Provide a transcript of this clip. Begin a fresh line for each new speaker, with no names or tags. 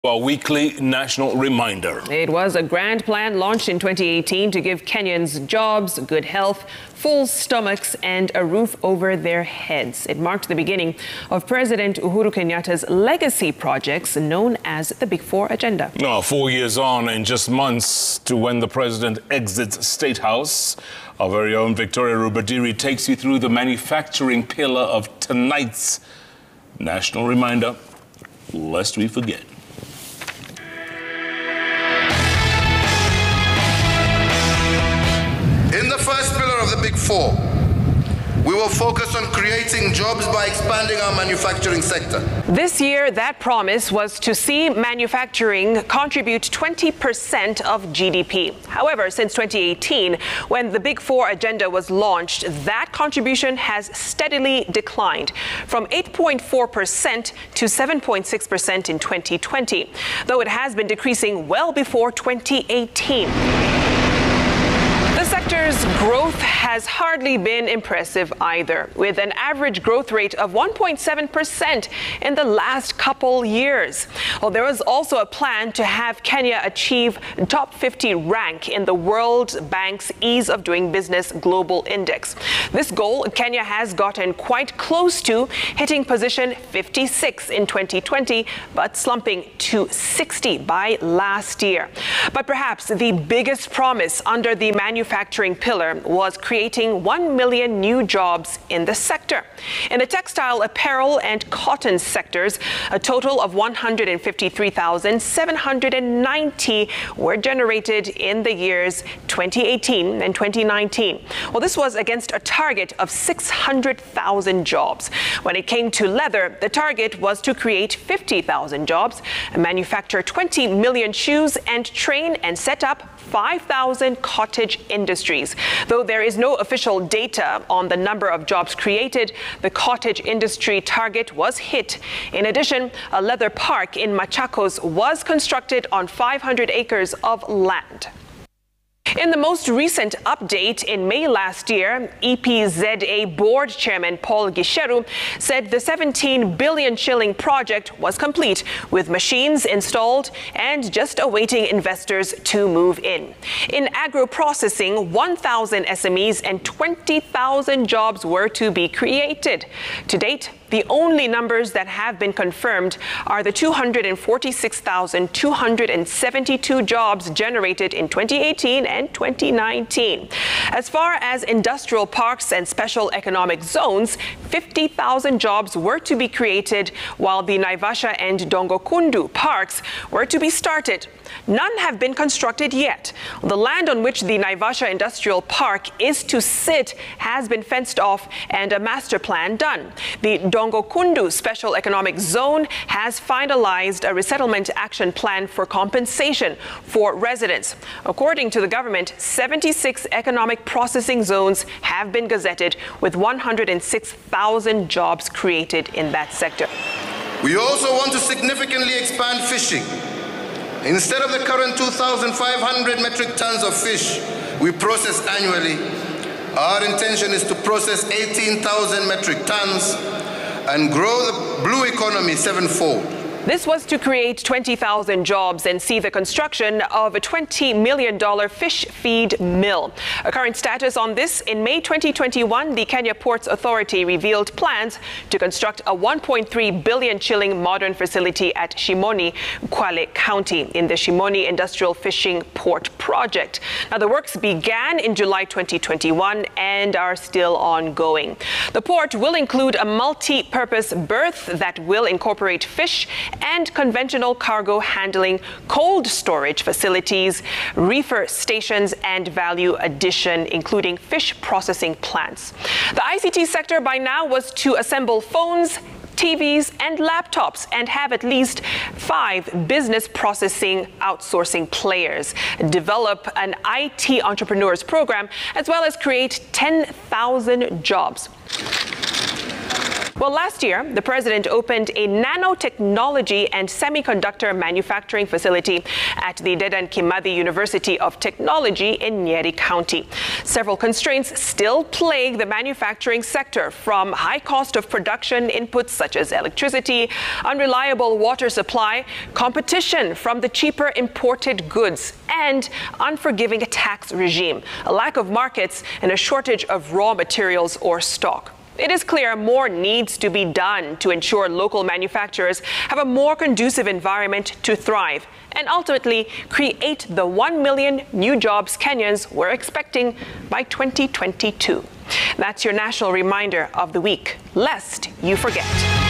Our weekly national reminder.
It was a grand plan launched in 2018 to give Kenyans jobs, good health, full stomachs and a roof over their heads. It marked the beginning of President Uhuru Kenyatta's legacy projects known as the Big Four agenda.
4 years on and just months to when the president exits State House, our very own Victoria Rubadiri takes you through the manufacturing pillar of tonight's national reminder, lest we forget.
In the first pillar of the Big Four, we will focus on creating jobs by expanding our manufacturing sector.
This year, that promise was to see manufacturing contribute 20% of GDP. However, since 2018, when the Big Four agenda was launched, that contribution has steadily declined from 8.4% to 7.6% in 2020, though it has been decreasing well before 2018. The sector's growth has hardly been impressive either, with an average growth rate of 1.7% in the last couple years. Well, there was also a plan to have Kenya achieve top 50 rank in the World Bank's Ease of Doing Business Global Index. This goal Kenya has gotten quite close to, hitting position 56 in 2020, but slumping to 60 by last year. But perhaps the biggest promise under the manufacturing pillar was creating 1 million new jobs in the sector. In the textile, apparel and cotton sectors, a total of 153,790 were generated in the years 2018 and 2019. Well, this was against a target of 600,000 jobs. When it came to leather, the target was to create 50,000 jobs, manufacture 20 million shoes, and train and set up 5,000 cottage industries. Though there is no official data on the number of jobs created, the cottage industry target was hit. In addition, a leather park in Machakos was constructed on 500 acres of land. In the most recent update in May last year, EPZA board chairman Paul Gisheru said the 17 billion shilling project was complete, with machines installed and just awaiting investors to move in. In agro-processing, 1,000 SMEs and 20,000 jobs were to be created. To date, the only numbers that have been confirmed are the 246,272 jobs generated in 2018 and 2019. As far as industrial parks and special economic zones, 50,000 jobs were to be created, while the Naivasha and Dongokundu parks were to be started. None have been constructed yet. The land on which the Naivasha Industrial Park is to sit has been fenced off and a master plan done. The Dongokundu Special Economic Zone has finalized a resettlement action plan for compensation for residents. According to the government, 76 economic processing zones have been gazetted, with 106,000 jobs created in that sector.
We also want to significantly expand fishing. Instead of the current 2,500 metric tons of fish we process annually, our intention is to process 18,000 metric tons and grow the blue economy sevenfold.
This was to create 20,000 jobs and see the construction of a $20 million fish feed mill. A current status on this: in May 2021, the Kenya Ports Authority revealed plans to construct a 1.3 billion shilling modern facility at Shimoni, Kwale County, in the Shimoni Industrial Fishing Port Project. Now, the works began in July 2021 and are still ongoing. The port will include a multi-purpose berth that will incorporate fish and conventional cargo handling, cold storage facilities, reefer stations, and value addition, including fish processing plants. The ICT sector by now was to assemble phones, TVs, and laptops and have at least 5 business processing outsourcing players, develop an IT entrepreneurs program, as well as create 10,000 jobs. Well, last year, the president opened a nanotechnology and semiconductor manufacturing facility at the Dedan Kimathi University of Technology in Nyeri County. Several constraints still plague the manufacturing sector, from high cost of production inputs such as electricity, unreliable water supply, competition from the cheaper imported goods, and unforgiving tax regime, a lack of markets, and a shortage of raw materials or stock. It is clear more needs to be done to ensure local manufacturers have a more conducive environment to thrive and ultimately create the 1 million new jobs Kenyans were expecting by 2022. That's your national reminder of the week, lest you forget.